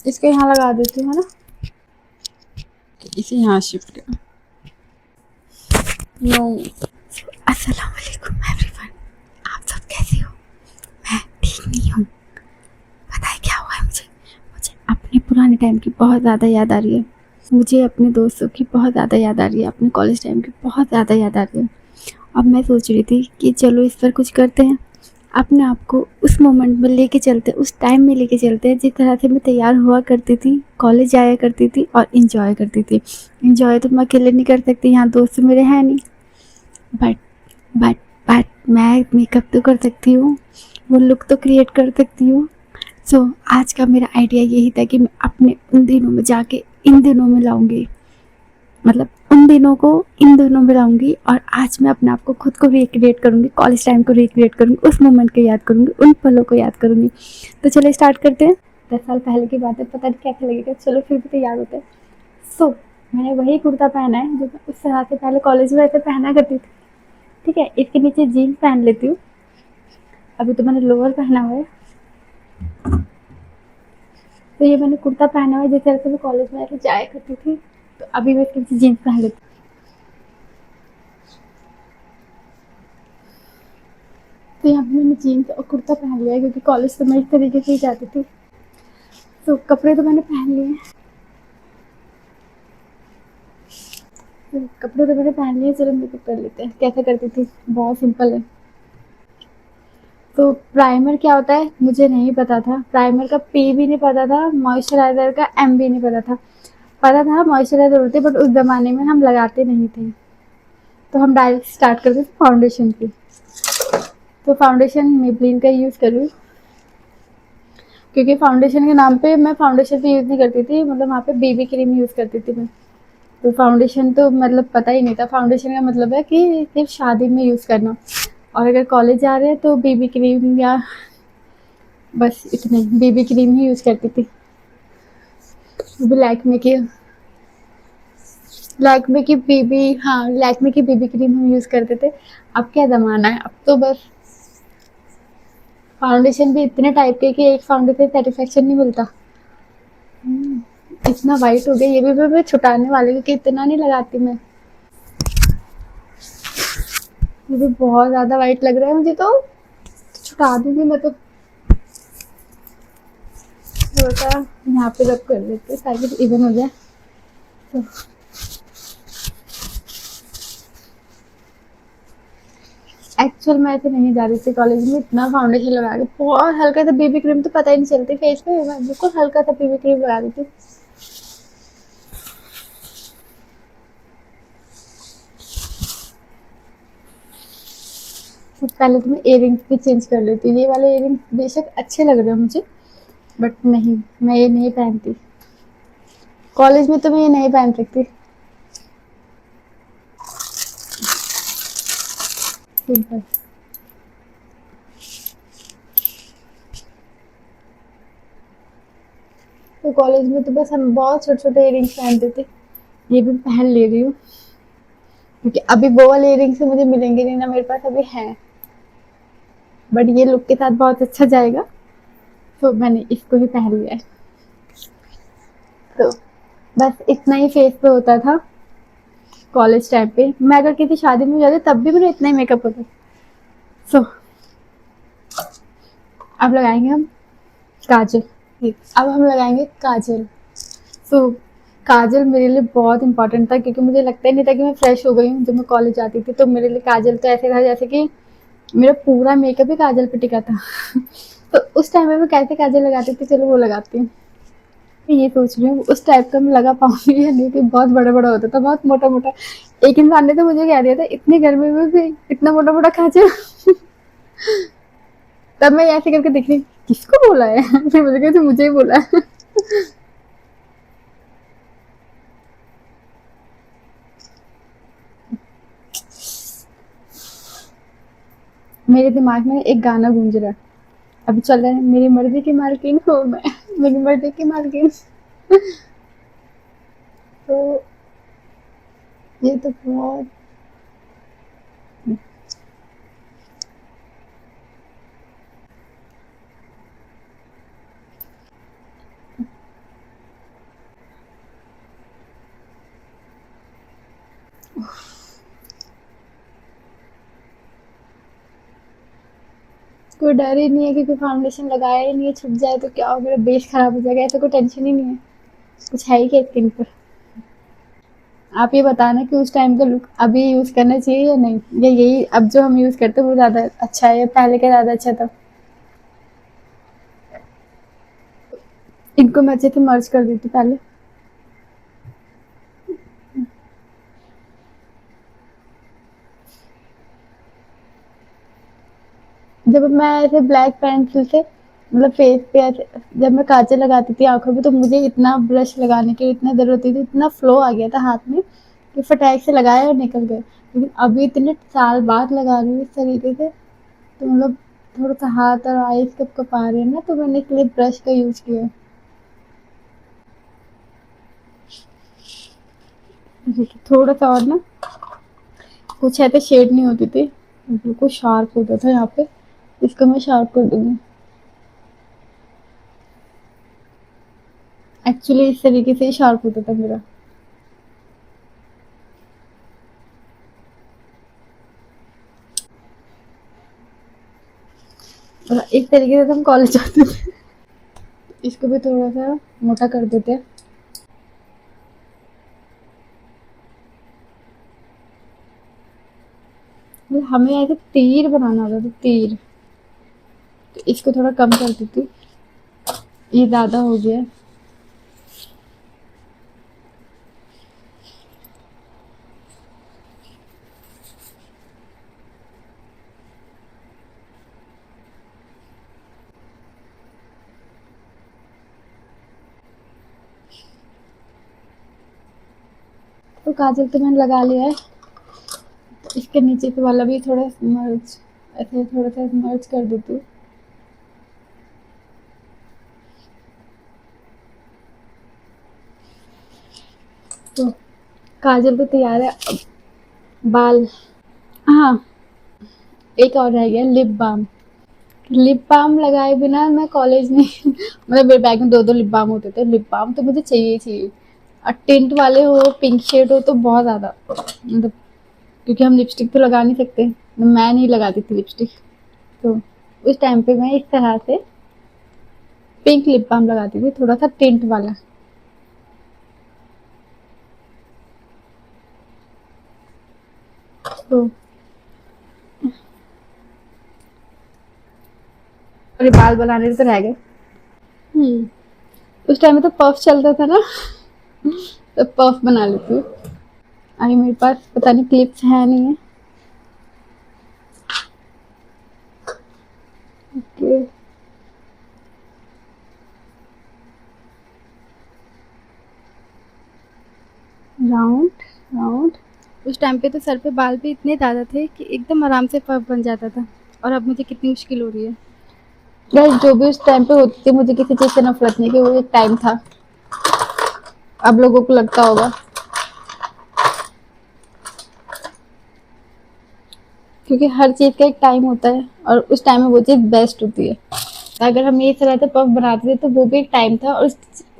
इसको यहाँ लगा देती हूँ, है ना? इसे यहाँ शिफ्ट कर। नो। अस्सलाम वालेकुम एवरीवन, आप सब कैसे हो? मैं ठीक नहीं हूँ। पता है क्या हुआ है मुझे? मुझे अपने पुराने टाइम की बहुत ज़्यादा याद आ रही है। मुझे अपने दोस्तों की बहुत ज़्यादा याद आ रही है, अपने कॉलेज टाइम की बहुत ज़्यादा याद आ रही है। अब मैं सोच रही थी कि चलो इस पर कुछ करते हैं, अपने आप को उस मोमेंट में लेके चलते, उस टाइम में लेके चलते हैं जिस तरह से मैं तैयार हुआ करती थी, कॉलेज जाया करती थी और इंजॉय करती थी। इंजॉय तो मैं अकेले नहीं कर सकती, यहाँ दोस्त मेरे हैं नहीं, बट बट बट मैं मेकअप तो कर सकती हूँ, वो लुक तो क्रिएट कर सकती हूँ। सो आज का मेरा आइडिया यही था कि मैं अपने उन दिनों में जाके इन दिनों में लाऊंगी, मतलब उन दिनों को इन दिनों में लाऊंगी, और आज मैं अपने आप को खुद को रिक्रिएट करूंगी, कॉलेज टाइम को रिक्रिएट करूंगी, उस मोमेंट को याद करूंगी, उन पलों को याद करूंगी। तो चलो स्टार्ट करते हैं। 10 साल पहले की बात है, पता नहीं कैसा लगेगा, चलो फिर भी तो याद होता है। सो मैंने वही कुर्ता पहना है जो मैं उस तरह से पहले कॉलेज में ऐसे पहना करती थी। ठीक है, इसके नीचे जीन्स पहन लेती हूँ। अभी तो मैंने लोअर पहना हुआ है, तो ये मैंने कुर्ता पहना हुआ है जिस तरह से मैं कॉलेज में ऐसे जाया करती थी। तो अभी मैं इसके नीचे जीन्स पहन लेती हूँ। तो यहाँ पे मैंने जीन्स और कुर्ता पहन लिया है क्योंकि कॉलेज तो मैं इस तरीके से ही जाती थी। तो कपड़े तो मैंने पहन लिए हैं, कपड़े तो मैंने पहन लिए, चलो मेकअप कर लेते हैं। कैसे करती थी? बहुत सिंपल है। तो प्राइमर क्या होता है मुझे नहीं पता था, प्राइमर का पी भी नहीं पता था, मॉइस्चराइजर का एम भी नहीं पता था। पता था मॉइस्चराइजर होते, बट उस जमाने में हम लगाते नहीं थे, तो हम डायरेक्ट स्टार्ट करते थे फाउंडेशन की। तो फाउंडेशन मेबलिन का यूज़ करूँ क्योंकि फाउंडेशन के नाम पे मैं फाउंडेशन भी यूज़ नहीं करती थी, मतलब वहाँ पे बीबी क्रीम यूज़ करती थी मैं। तो फाउंडेशन तो मतलब पता ही नहीं था, फाउंडेशन का मतलब है कि सिर्फ शादी में यूज़ करना, और अगर कॉलेज जा रहे हैं तो बीबी क्रीम, या बस इतने बीबी क्रीम ही यूज़ करती थी। वो भी लैक्मे की, लैक्मे की बीबी, हाँ लैक्मे की बीबी क्रीम हम यूज़ करते थे। अब क्या ज़माना है, अब तो बस फाउंडेशन भी इतने टाइप के कि एक फाउंडेशन सेटिस्फेक्शन नहीं मिलता। इतना वाइट हो गया, ये भी मैं छुटाने वाली हूँ कि इतना नहीं लगाती मैं। ये भी बहुत ज़्यादा वाइट लग रहा है मुझे, तो छुटा दूंगी मैं तो। थोड़ा सा यहाँ पे रब कर देते हैं ताकि इवन हो जाए। तो एक्चुअल में ऐसे नहीं जा रही थी कॉलेज में, इतना फाउंडेशन लगा के बहुत हल्का सा बीबी क्रीम, तो पता ही नहीं चलती फेस पे, मैं बिल्कुल हल्का सा बीबी क्रीम लगा दी थी। तो पहले तो मैं इयरिंग्स भी चेंज कर लेती हूँ, ये वाले इयरिंग्स बेशक अच्छे लग रहे हैं मुझे, बट नहीं, मैं ये नहीं पहनती कॉलेज में, तो मैं ये नहीं पहन सकती। सिंपल। तो कॉलेज में तो बस हम बहुत छोटे छोटे इयरिंग्स पहनते थे, ये भी पहन ले रही हूँ क्योंकि अभी वो वाले इयरिंग्स से मुझे मिलेंगे नहीं ना, मेरे पास अभी हैं, बट ये लुक के साथ बहुत अच्छा जाएगा, तो मैंने इसको ही पहन लिया है। तो बस इतना ही फेस पे होता था कॉलेज टाइम पे। मैं अगर किसी शादी में जाती तब भी मेरा इतना ही मेकअप होता। सो अब लगाएंगे हम काजल। अब हम लगाएंगे काजल। सो काजल मेरे लिए बहुत इंपॉर्टेंट था क्योंकि मुझे लगता ही नहीं था कि मैं फ्रेश हो गई हूँ जब मैं कॉलेज जाती थी। तो मेरे लिए काजल तो ऐसे था जैसे कि मेरा पूरा मेकअप ही काजल पे टिका था। तो उस टाइम में मैं कैसे काजल लगाती थी, चलो वो लगाती हूँ। ये सोच रही हूँ उस टाइप का मैं लगा पाऊंगी या नहीं, कि बहुत बड़ा बड़ा होता था, बहुत मोटा मोटा। एक इंसान ने तो मुझे कह दिया था इतनी गर्मी में भी इतना मोटा मोटा काजल। तब मैं ऐसे करके देख रही किसको बोला है। फिर मुझे कहते मुझे ही बोला है। मेरे दिमाग में एक गाना गूंज रहा है, अभी चल रहा है, मेरी मर्जी की मालकिन हो मैं, मेरी मर्जी की मालकिन। तो ये तो बहुत, कोई डर ही नहीं है कि कोई फाउंडेशन लगाया ही नहीं है, छुप जाए तो क्या हो, मेरा बेस खराब हो जाएगा, ऐसा कोई टेंशन ही नहीं है। कुछ है ही क्या स्किन पर। आप ये बताना कि उस टाइम का लुक अभी यूज करना चाहिए या नहीं, या यही अब जो हम यूज करते हैं वो ज्यादा अच्छा है या पहले का ज्यादा अच्छा था। इनको मैं अच्छे से मर्ज कर देती पहले। जब मैं ऐसे ब्लैक पेंसिल से मतलब फेस पे ऐसे जब मैं काजल लगाती थी आंखों में, तो मुझे इतना ब्रश लगाने की इतना जरूरत होती थी, इतना फ्लो आ गया था हाथ में कि फटाक से लगाया और निकल गए। लेकिन अभी इतने साल बाद लगा रही हूँ इस तरीके से, तो मतलब थोड़ा सा हाथ और आईज कब कप आ रहे हैं ना, तो मैंने इसलिए ब्रश का यूज किया। थोड़ा सा और ना, कुछ ऐसे शेड नहीं होती थी, बिल्कुल शार्प होता था यहाँ पे। इसको मैं शार्प कर दूंगी। एक्चुअली इस तरीके से ही शार्प होता था मेरा। और इस तरीके से हम कॉलेज जाते थे। इसको भी थोड़ा सा मोटा कर देते हैं। मतलब हमें ऐसे तीर बनाना होता था, तीर। तो इसको थोड़ा कम कर देती, ये ज्यादा हो गया। तो काजल तो मैंने लगा लिया है। तो इसके नीचे के वाला भी थोड़ा मर्ज, ऐसे थोड़ा सा मर्ज कर देती हूँ। तो काजल तो तैयार है अब। बाल, हाँ, एक और रह गया, लिप बाम। लिप बाम लगाए बिना मैं कॉलेज में मतलब मेरे बैग में दो दो लिप बाम होते थे। लिप बाम तो मुझे चाहिए ही चाहिए। और टिंट वाले हो, पिंक शेड हो तो बहुत ज़्यादा मतलब, क्योंकि हम लिपस्टिक तो लगा नहीं सकते। मैं नहीं लगाती थी लिपस्टिक। तो उस टाइम पे मैं इस तरह से पिंक लिप बाम लगाती थी, थोड़ा सा टिंट वाला। तो मेरे बाल बनाने तो रह गए। उस टाइम में तो पफ चलता था ना, तो पफ बना लेती हूँ। अभी मेरे पास पता नहीं क्लिप्स है नहीं है। Okay, round round. उस टाइम पे तो सर पे बाल भी इतने ज़्यादा थे कि एकदम आराम से पफ बन जाता था। और अब मुझे कितनी मुश्किल हो रही है। गाइस, जो भी उस टाइम पे होती थी, मुझे किसी चीज़ से नफरत नहीं, कि वो एक टाइम था। अब लोगों को लगता होगा, क्योंकि हर चीज़ का एक टाइम होता है और उस टाइम में वो चीज़ बेस्ट होती है। अगर हम ये तरह से पफ बनाते थे तो वो भी एक टाइम था, और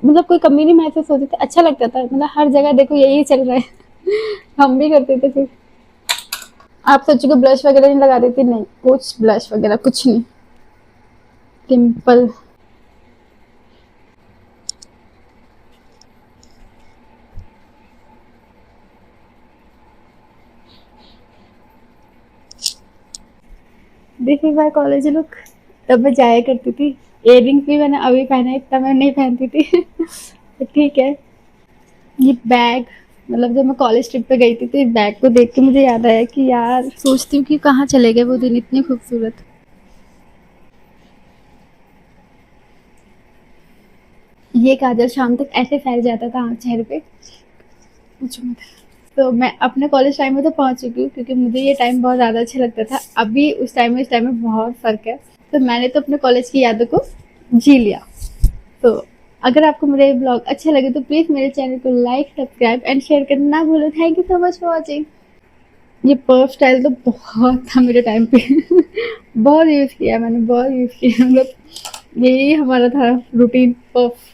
मतलब कोई कमी नहीं महसूस होती थी, अच्छा लगता था। मतलब हर जगह देखो यही चल रहा है। हम भी करते थे फिर। आप सोचो कि ब्लश वगैरह नहीं लगा देती, नहीं, कुछ ब्लश वगैरह कुछ नहीं, simple. This is my college look. तब मैं जाया करती थी। इयररिंग्स भी मैंने अभी पहना है, इतना मैं नहीं पहनती थी। तो ठीक है। ये बैग, मतलब जब मैं कॉलेज ट्रिप पे गई थी तो इस बैग को देख के मुझे याद आया कि यार, सोचती हूँ कि कहाँ चले गए वो दिन, इतने खूबसूरत। ये काजल शाम तक ऐसे फैल जाता था चेहरे पे, पूछो मत। तो मैं अपने कॉलेज टाइम में तो पहुंच चुकी हूँ, क्योंकि मुझे ये टाइम बहुत ज़्यादा अच्छा लगता था। अभी उस टाइम में इस टाइम में बहुत फ़र्क है। तो मैंने तो अपने कॉलेज की यादों को जी लिया। तो अगर आपको मेरे ब्लॉग अच्छे लगे तो प्लीज़ मेरे चैनल को लाइक, सब्सक्राइब एंड शेयर करना ना भूलो। Thank you so much for watching. ये पर्फ स्टाइल तो बहुत था मेरे टाइम पे। बहुत यूज़ किया मैंने, बहुत यूज़ किया। मतलब यही हमारा था रूटीन, पर्फ।